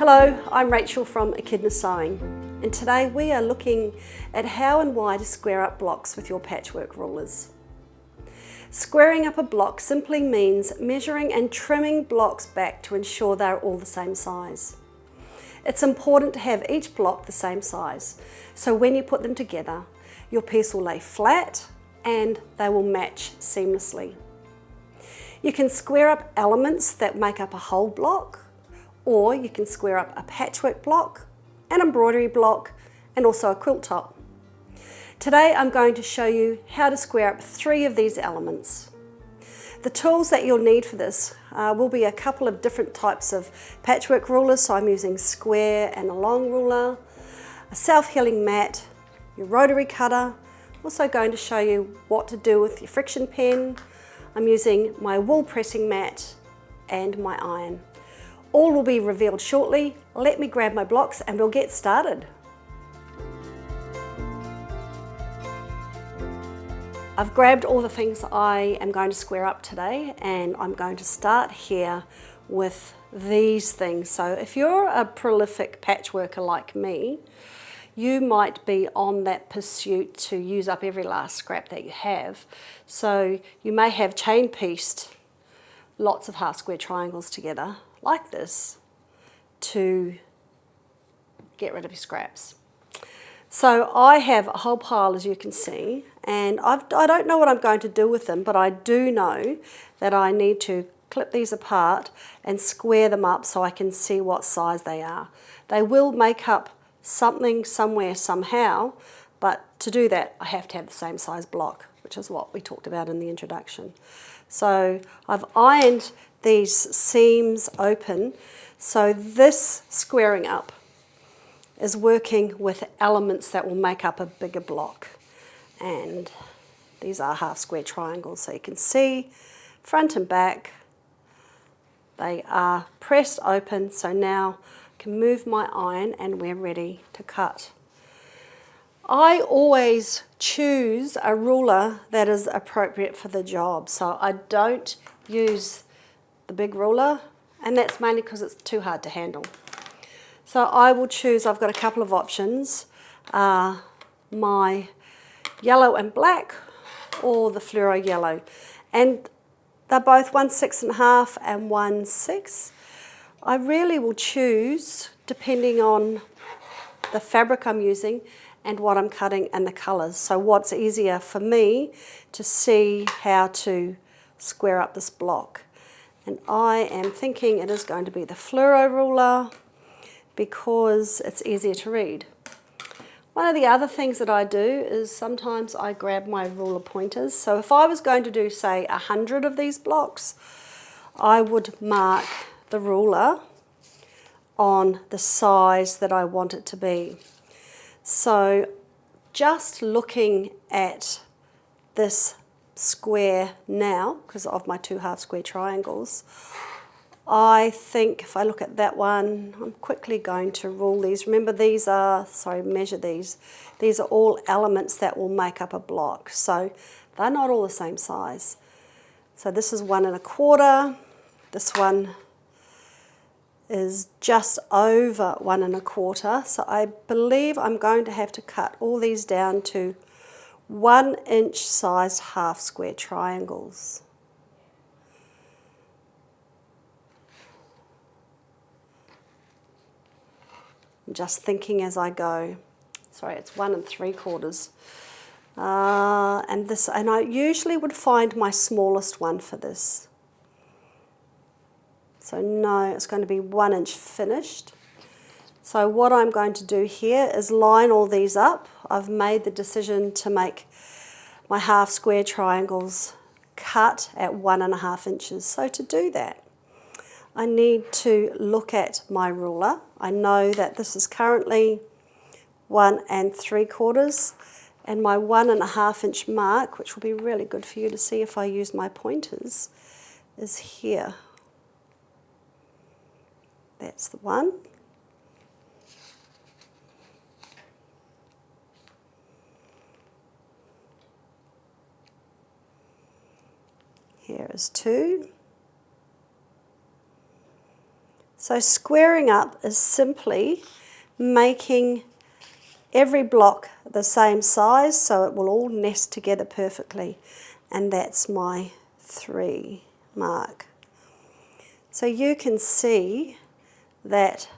Hello, I'm Rachael from Echidna Sewing, and today we are looking at how and why to square up blocks with your patchwork rulers. Squaring up a block simply means measuring and trimming blocks back to ensure they're all the same size. It's important to have each block the same size, so when you put them together, your piece will lay flat and they will match seamlessly. You can square up elements that make up a whole block, or you can square up a patchwork block, an embroidery block, and also a quilt top. Today I'm going to show you how to square up 3 of these elements. The tools that you'll need for this will be a couple of different types of patchwork rulers, so I'm using square and a long ruler, a self-healing mat, your rotary cutter. I'm also going to show you what to do with your friction pen. I'm using my wool pressing mat and my iron. All will be revealed shortly. Let me grab my blocks and we'll get started. I've grabbed all the things I am going to square up today, and I'm going to start here with these things. So if you're a prolific patchworker like me, you might be on that pursuit to use up every last scrap that you have. So you may have chain pieced lots of half square triangles together like this to get rid of your scraps. So I have a whole pile, as you can see, and I don't know what I'm going to do with them, but I do know that I need to clip these apart and square them up so I can see what size they are. They will make up something somewhere somehow, but to do that I have to have the same size block, which is what we talked about in the introduction. So I've ironed these seams open, so this squaring up is working with elements that will make up a bigger block, and these are half square triangles, so you can see front and back they are pressed open. So now I can move my iron and we're ready to cut. I always choose a ruler that is appropriate for the job, so I don't use the big ruler, and that's mainly because it's too hard to handle. So I will choose, I've got a couple of options, my yellow and black or the fluoro yellow, and they're both 1/6½ and 1/6. I really will choose depending on the fabric I'm using and what I'm cutting and the colours. So what's easier for me to see how to square up this block. And I am thinking it is going to be the fluoro ruler because it's easier to read. One of the other things that I do is sometimes I grab my ruler pointers. So if I was going to do, say, 100 of these blocks, I would mark the ruler on the size that I want it to be. So just looking at this square now, because of my 2 half square triangles, I think if I look at that one, I'm quickly going to rule these. Remember, these are, measure these. These are all elements that will make up a block, so they're not all the same size. So this is 1 1/4. This one is just over 1 1/4. So I believe I'm going to have to cut all these down to 1-inch sized half square triangles. I'm just thinking as I go. Sorry, it's 1 3/4. And I usually would find my smallest one for this. So no, it's going to be 1 inch finished. So what I'm going to do here is line all these up. I've made the decision to make my half square triangles cut at 1 1/2 inches. So to do that, I need to look at my ruler. I know that this is currently 1 3/4, and my 1 1/2 inch mark, which will be really good for you to see if I use my pointers, is here. That's the one. Here is 2. So squaring up is simply making every block the same size so it will all nest together perfectly. And that's my 3 mark. So you can see that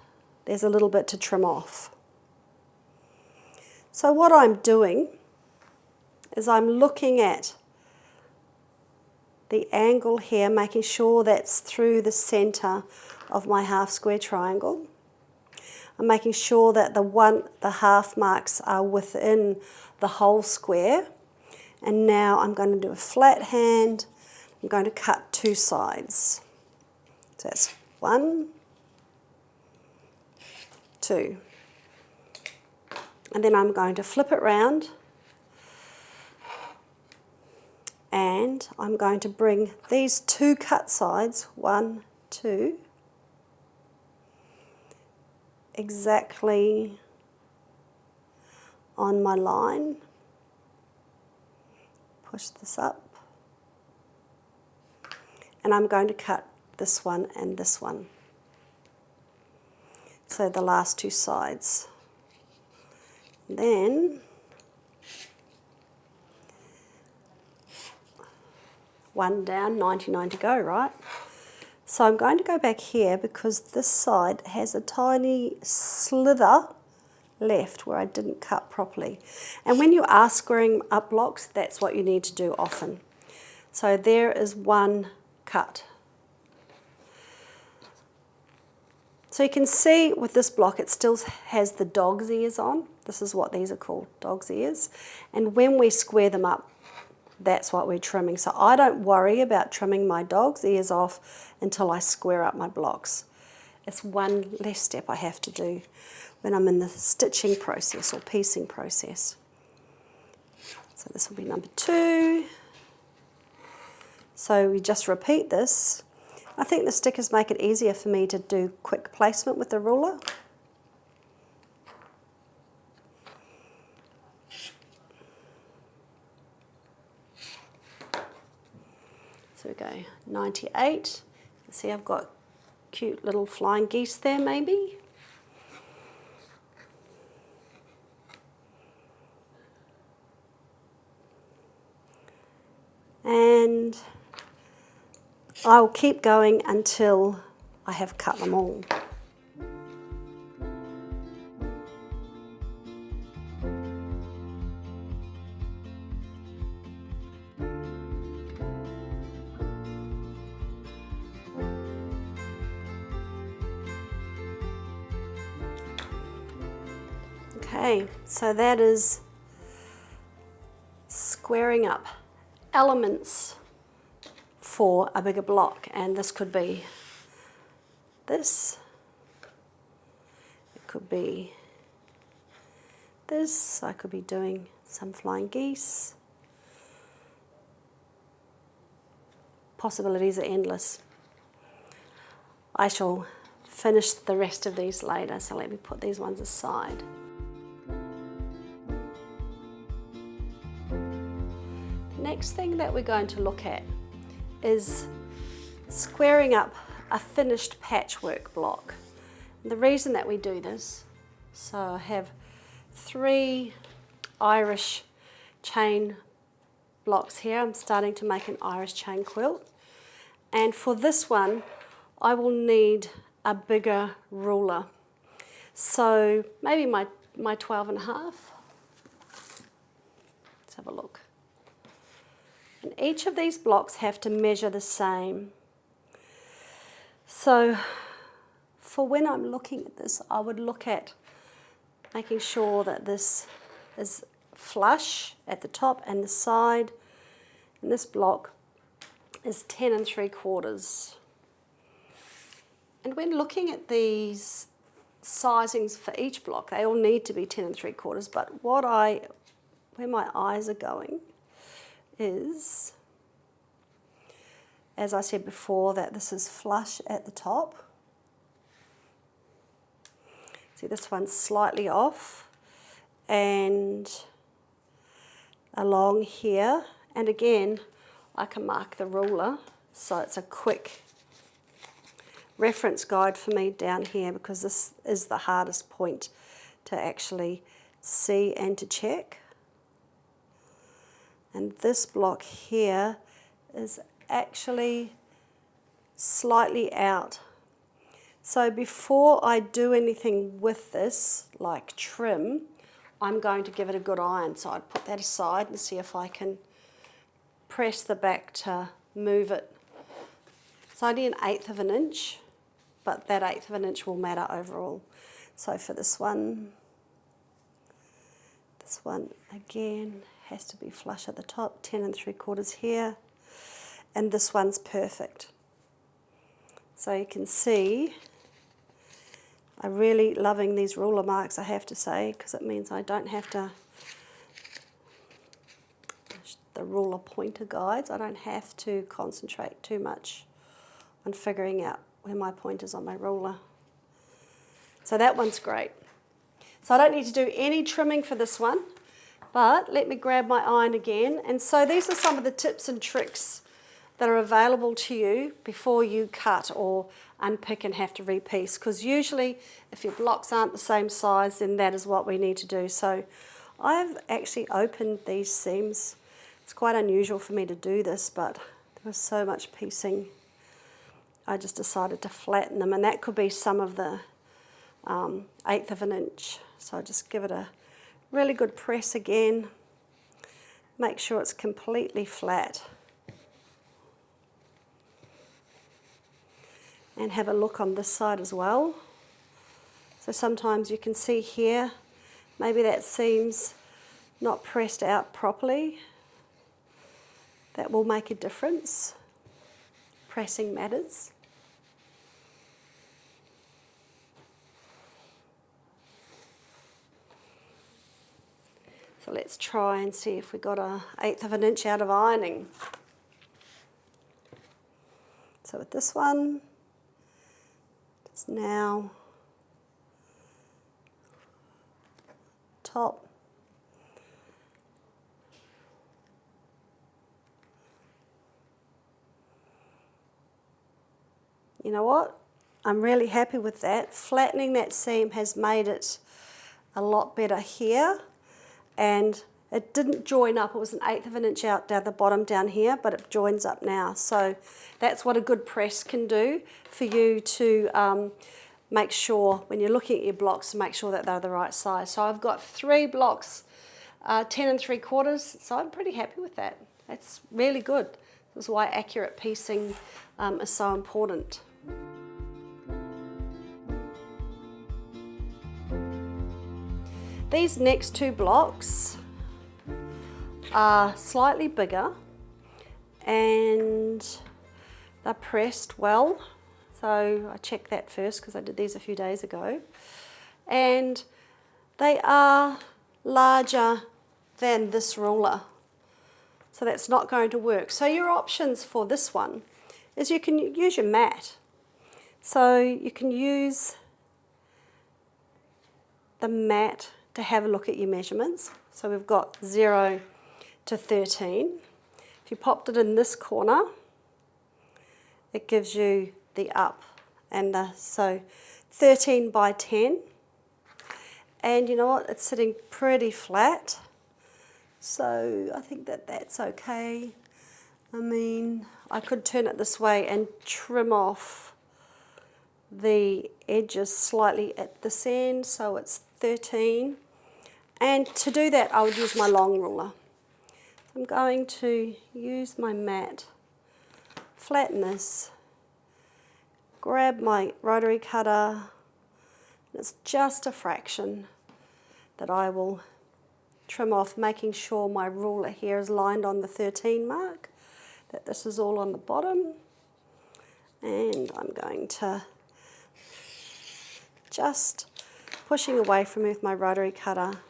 there's a little bit to trim off. So what I'm doing is I'm looking at the angle here, making sure that's through the center of my half square triangle. I'm making sure that the half marks are within the whole square. And now I'm going to do a flat hand. I'm going to cut 2 sides. So that's 1, 2. And then I'm going to flip it round. And I'm going to bring these 2 cut sides, 1, 2, exactly on my line. Push this up. And I'm going to cut this one and this one. So the last 2 sides. And then one down, 99 to go, right? So I'm going to go back here because this side has a tiny slither left where I didn't cut properly. And when you are squaring up blocks, that's what you need to do often. So there is 1 cut. So you can see with this block it still has the dog's ears on. This is what these are called, dog's ears. And when we square them up, that's what we're trimming. So I don't worry about trimming my dog's ears off until I square up my blocks. It's one less step I have to do when I'm in the stitching process or piecing process. So this will be number 2. So we just repeat this. I think the stickers make it easier for me to do quick placement with the ruler. So we go 98. See, I've got cute little flying geese there maybe. And I'll keep going until I have cut them all. Okay, so that is squaring up elements for a bigger block, and this could be this, it could be this, I could be doing some flying geese. Possibilities are endless. I shall finish the rest of these later, so let me put these ones aside. Next thing that we're going to look at is squaring up a finished patchwork block. And the reason that we do this, so I have 3 Irish chain blocks here. I'm starting to make an Irish chain quilt. And for this one, I will need a bigger ruler. So maybe my 12.5. Let's have a look. And each of these blocks have to measure the same. So for when I'm looking at this, I would look at making sure that this is flush at the top and the side. And this block is 10 3/4. And when looking at these sizings for each block, they all need to be 10 3/4. But where my eyes are going is, as I said before, that this is flush at the top. See, this one's slightly off, and along here, and again I can mark the ruler so it's a quick reference guide for me down here, because this is the hardest point to actually see and to check. And this block here is actually slightly out. So before I do anything with this, like trim, I'm going to give it a good iron. So I'd put that aside and see if I can press the back to move it. It's only 1/8 of an inch, but that 1/8 of an inch will matter overall. So for this one again has to be flush at the top, 10 3/4 here, and this one's perfect. So you can see I'm really loving these ruler marks, I have to say, because it means I don't have to, the ruler pointer guides, I don't have to concentrate too much on figuring out where my point is on my ruler. So that one's great. So I don't need to do any trimming for this one, but let me grab my iron again. And so these are some of the tips and tricks that are available to you before you cut or unpick and have to repiece, because usually if your blocks aren't the same size, then that is what we need to do. So I've actually opened these seams. It's quite unusual for me to do this, but there was so much piecing, I just decided to flatten them, and that could be some of the 1/8 of an inch. So I just give it a really good press again, make sure it's completely flat, and have a look on this side as well. So sometimes you can see here, maybe that seam's not pressed out properly. That will make a difference. Pressing matters. So let's try and see if we got 1/8 of an inch out of ironing. So with this one, just now top. You know what? I'm really happy with that. Flattening that seam has made it a lot better here, and it didn't join up. It was 1/8 of an inch out down the bottom down here, but it joins up now. So that's what a good press can do for you to make sure when you're looking at your blocks, make sure that they're the right size. So I've got 3 blocks, 10 3/4, so I'm pretty happy with that. That's really good. This is why accurate piecing is so important. These next 2 blocks are slightly bigger and they're pressed well. So I checked that first because I did these a few days ago. And they are larger than this ruler. So that's not going to work. So your options for this one is you can use your mat. So you can use the mat to have a look at your measurements. So we've got 0 to 13. If you popped it in this corner, it gives you the up and the, so 13 by 10. And you know what, it's sitting pretty flat. So I think that that's okay. I mean, I could turn it this way and trim off the edges slightly at this end, so it's 13. And to do that, I would use my long ruler. I'm going to use my mat, flatten this, grab my rotary cutter, and it's just a fraction that I will trim off, making sure my ruler here is lined on the 13 mark, that this is all on the bottom. And I'm going to just pushing away from me with my rotary cutter,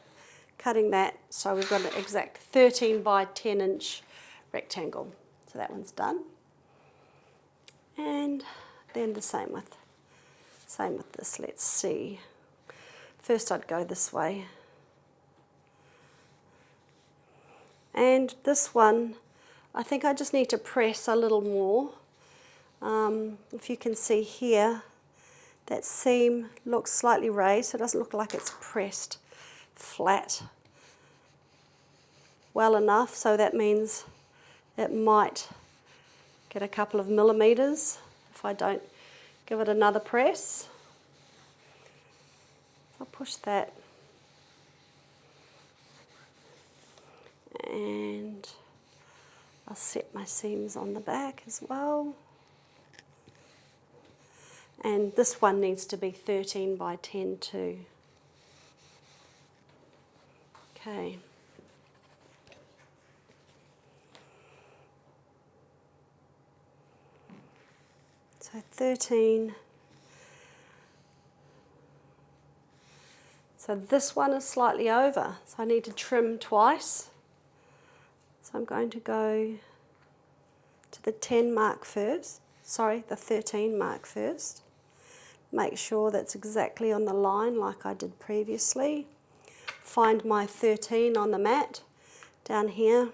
cutting that so we've got an exact 13 by 10 inch rectangle. So that one's done. And then the same with this. Let's see. First I'd go this way. And this one, I think I just need to press a little more. If you can see here, that seam looks slightly raised, so it doesn't look like it's pressed flat well enough, so that means it might get a couple of millimeters if I don't give it another press. I'll push that, and I'll set my seams on the back as well. And this one needs to be 13 by 10 too. Okay. So 13. So this one is slightly over, so I need to trim twice. So I'm going to go to the 10 mark first, the 13 mark first. Make sure that's exactly on the line like I did previously. Find my 13 on the mat down here.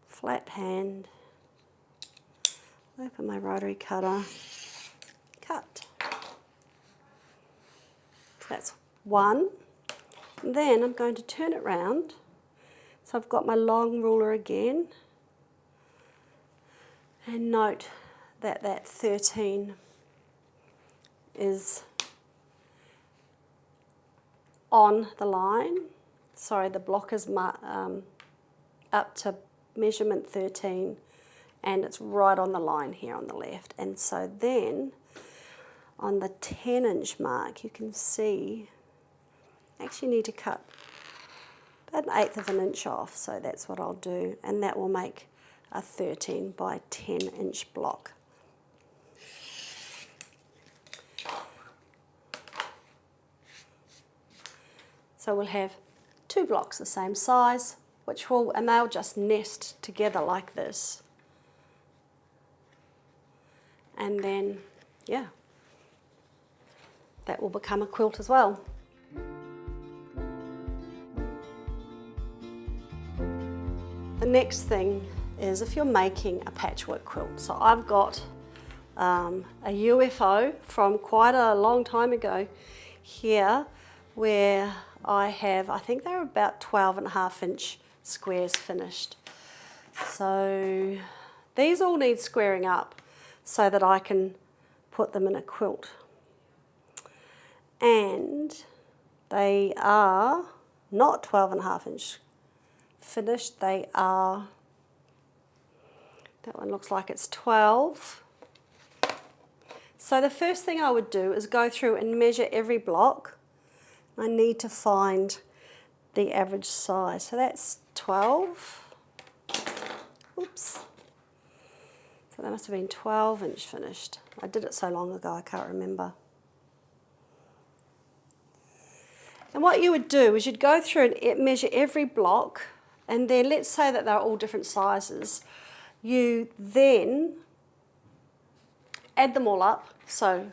Flat hand, open my rotary cutter, cut. So that's one. And then I'm going to turn it round. So I've got my long ruler again, and note that that 13 is on the line. Sorry, the block is up to measurement 13, and it's right on the line here on the left. And so then on the 10-inch mark, you can see I actually need to cut about 1/8 of an inch off, so that's what I'll do, and that will make a 13 by 10-inch block. So we'll have 2 blocks the same size, and they'll just nest together like this. And then, yeah, that will become a quilt as well. The next thing is if you're making a patchwork quilt. So I've got a UFO from quite a long time ago here, where I think they're about 12.5-inch squares finished. So these all need squaring up so that I can put them in a quilt. And they are not 12.5-inch finished, they are, that one looks like it's 12. So the first thing I would do is go through and measure every block. I need to find the average size. So that's 12. Oops. So that must have been 12-inch finished. I did it so long ago I can't remember. And what you would do is you'd go through and measure every block, and then let's say that they're all different sizes. You then add them all up. So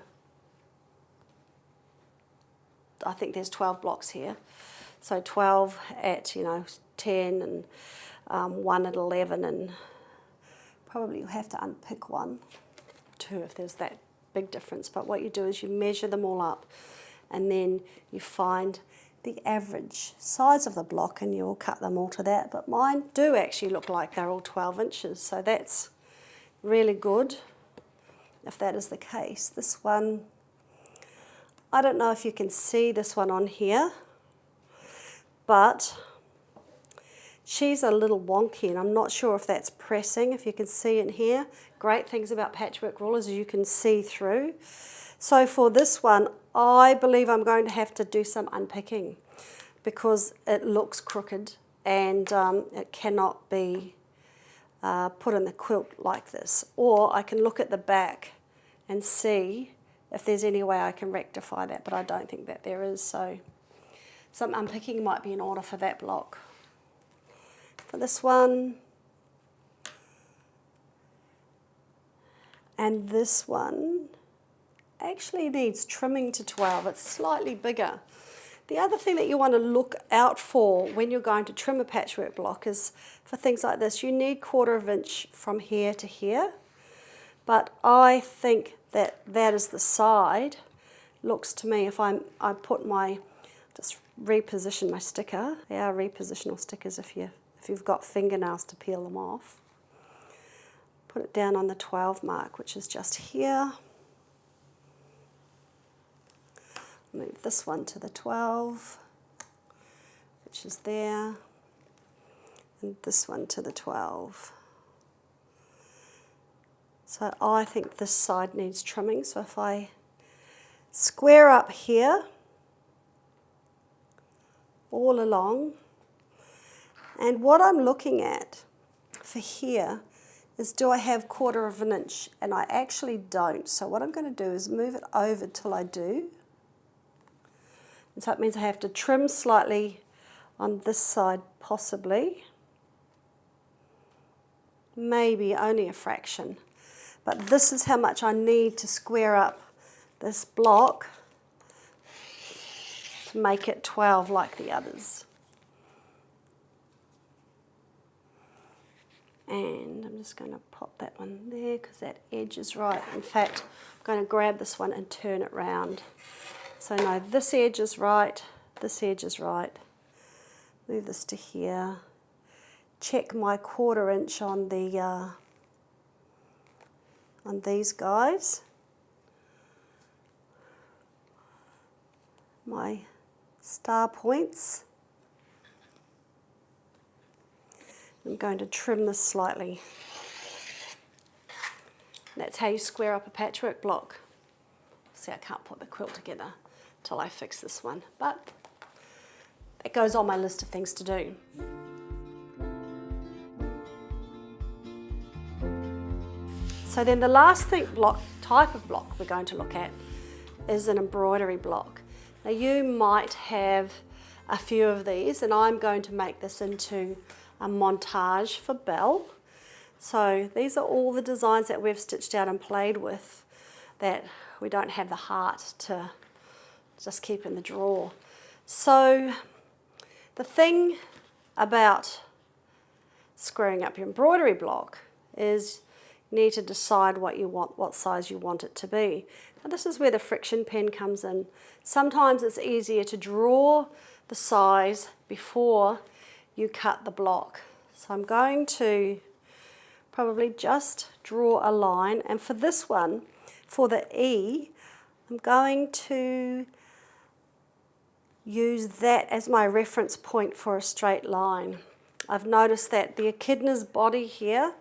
I think there's 12 blocks here. So 12 at 10, and 1 at 11, and probably you'll have to unpick 1, 2 if there's that big difference. But what you do is you measure them all up, and then you find the average size of the block, and you'll cut them all to that. But mine do actually look like they're all 12 inches, so that's really good if that is the case. This one, I don't know if you can see this one on here, but she's a little wonky, and I'm not sure if that's pressing, if you can see in here. Great things about patchwork rulers is you can see through. So for this one, I believe I'm going to have to do some unpicking because it looks crooked, and it cannot be put in the quilt like this. Or I can look at the back and see if there's any way I can rectify that, but I don't think that there is, so some unpicking might be in order for that block. For this one, and this one actually needs trimming to 12. It's slightly bigger. The other thing that you want to look out for when you're going to trim a patchwork block is for things like this, you need 1/4 inch from here to here, but I think that that is the side. Looks to me, if I put my, just reposition my sticker. They are repositional stickers if you've got fingernails to peel them off. Put it down on the 12 mark, which is just here. Move this one to the 12, which is there, and this one to the 12. So I think this side needs trimming, so if I square up here, all along, and what I'm looking at for here is, do I have 1/4 inch? And I actually don't, so what I'm going to do is move it over till I do. And so it means I have to trim slightly on this side, possibly. Maybe only a fraction. But this is how much I need to square up this block to make it 12 like the others. And I'm just going to pop that one there because that edge is right. In fact, I'm going to grab this one and turn it round. So no, this edge is right, this edge is right. Move this to here. Check my 1/4 inch on the on these guys. My star points. I'm going to trim this slightly. That's how you square up a patchwork block. See, I can't put the quilt together till I fix this one, but it goes on my list of things to do. So then the last type of block we're going to look at is an embroidery block. Now you might have a few of these, and I'm going to make this into a montage for Belle. So these are all the designs that we've stitched out and played with that we don't have the heart to just keep in the drawer. So the thing about squaring up your embroidery block is you need to decide what you want, what size you want it to be. Now this is where the friction pen comes in. Sometimes it's easier to draw the size before you cut the block. So I'm going to probably just draw a line, and for this one, for the E, I'm going to use that as my reference point for a straight line. I've noticed that the echidna's body here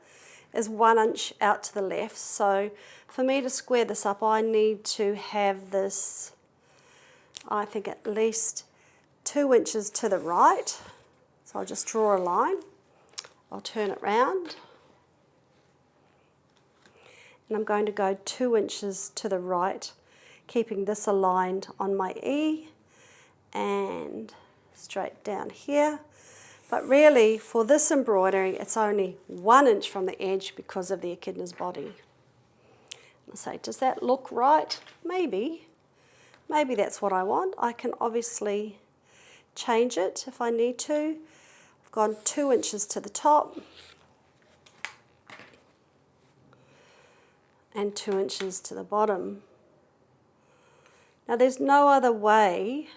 is 1 inch out to the left, so for me to square this up I need to have this, I think, at least 2 inches to the right. So I'll just draw a line, I'll turn it round, and I'm going to go 2 inches to the right, keeping this aligned on my E and straight down here. But really, for this embroidery, it's only 1 inch from the edge because of the echidna's body. I'll say, does that look right? Maybe. Maybe that's what I want. I can obviously change it if I need to. I've gone 2 inches to the top and 2 inches to the bottom. Now there's no other way.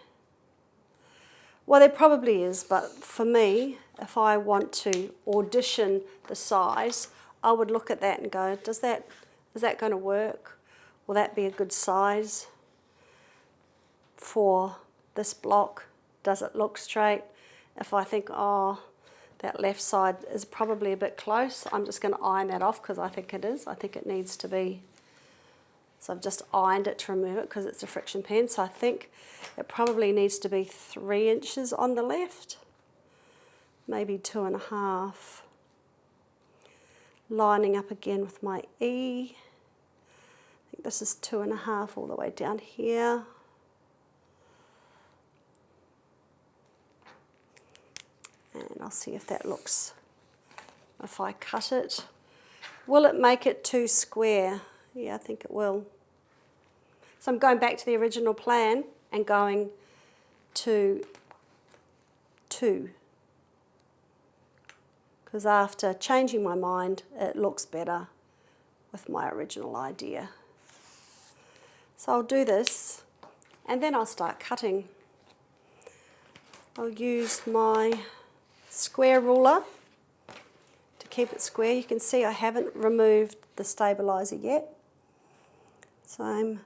Well, there probably is, but for me, if I want to audition the size, I would look at that and go, is that going to work? Will that be a good size for this block? Does it look straight? If I think, oh, that left side is probably a bit close, I'm just going to iron that off because I think it is. I think it needs to be. So I've just ironed it to remove it because it's a friction pen. So I think it probably needs to be 3 inches on the left, maybe 2.5. Lining up again with my E. I think this is 2.5 all the way down here. And I'll see if that looks, if I cut it. Will it make it too square? Yeah, I think it will. So I'm going back to the original plan and going to 2, because after changing my mind, it looks better with my original idea. So I'll do this, and then I'll start cutting. I'll use my square ruler to keep it square. You can see I haven't removed the stabilizer yet. So I'm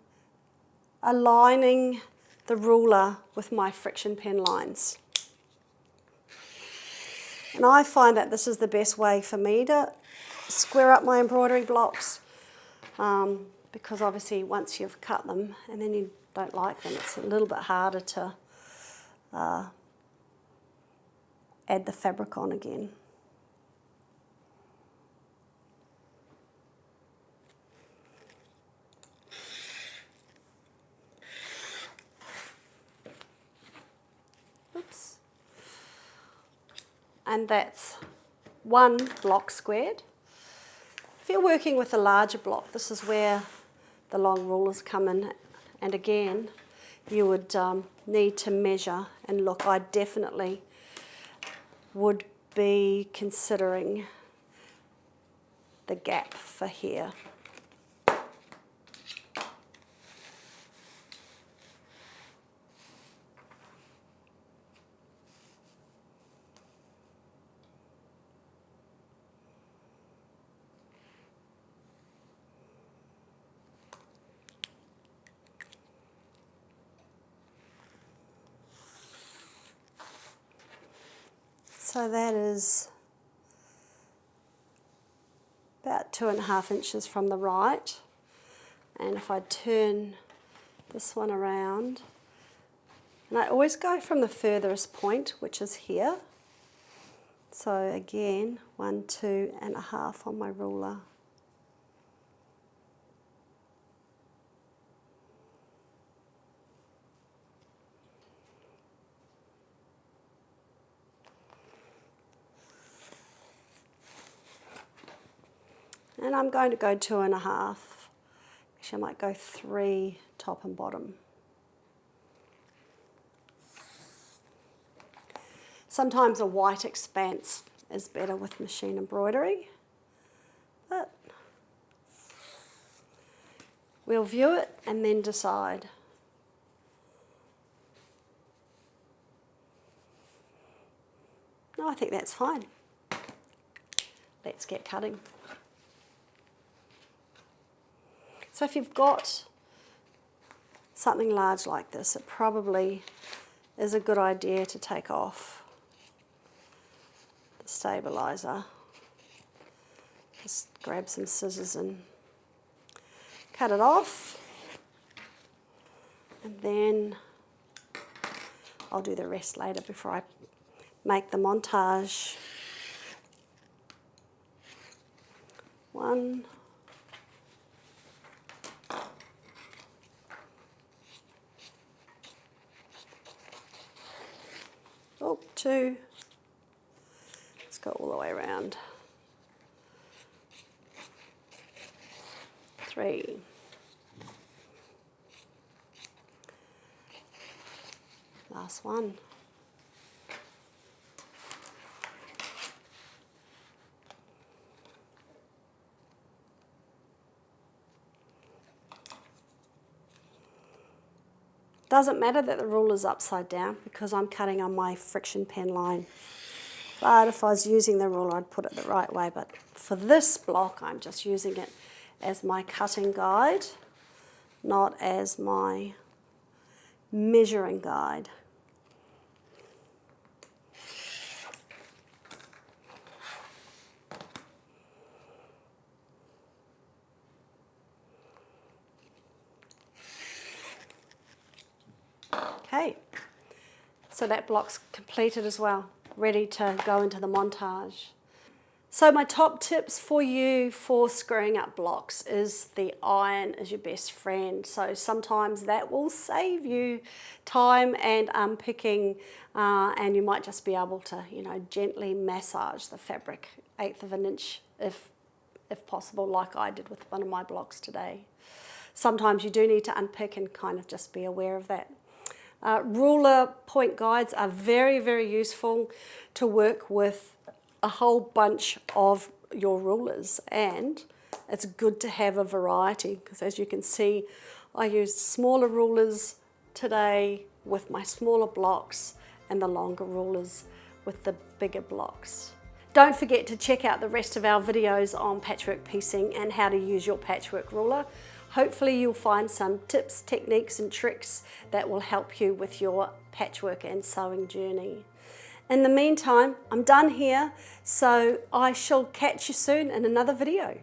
aligning the ruler with my friction pen lines. And I find that this is the best way for me to square up my embroidery blocks, because obviously once you've cut them and then you don't like them, it's a little bit harder to add the fabric on again. Oops. And that's one block squared. If you're working with a larger block, this is where the long rulers come in, and again you would need to measure and look. I definitely would be considering the gap for here. So that is about 2.5 inches from the right. And if I turn this one around, and I always go from the furthest point, which is here. So again, 1, 2.5 on my ruler. And I'm going to go 2.5. Actually, I might go 3 top and bottom. Sometimes a white expanse is better with machine embroidery, but we'll view it and then decide. No, I think that's fine. Let's get cutting. So if you've got something large like this, it probably is a good idea to take off the stabilizer. Just grab some scissors and cut it off, and then I'll do the rest later before I make the montage. 1, 2, let's go all the way around, 3, last one, doesn't matter that the ruler's upside down because I'm cutting on my friction pen line. But if I was using the ruler, I'd put it the right way. But for this block, I'm just using it as my cutting guide, not as my measuring guide. Okay, so that block's completed as well, ready to go into the montage. So my top tips for you for screwing up blocks is the iron is your best friend. So sometimes that will save you time and unpicking, and you might just be able to, gently massage the fabric 1/8 of an inch if possible, like I did with one of my blocks today. Sometimes you do need to unpick and kind of just be aware of that. Ruler point guides are very, very useful to work with a whole bunch of your rulers, and it's good to have a variety because, as you can see, I used smaller rulers today with my smaller blocks and the longer rulers with the bigger blocks. Don't forget to check out the rest of our videos on patchwork piecing and how to use your patchwork ruler. Hopefully you'll find some tips, techniques and tricks that will help you with your patchwork and sewing journey. In the meantime, I'm done here, so I shall catch you soon in another video.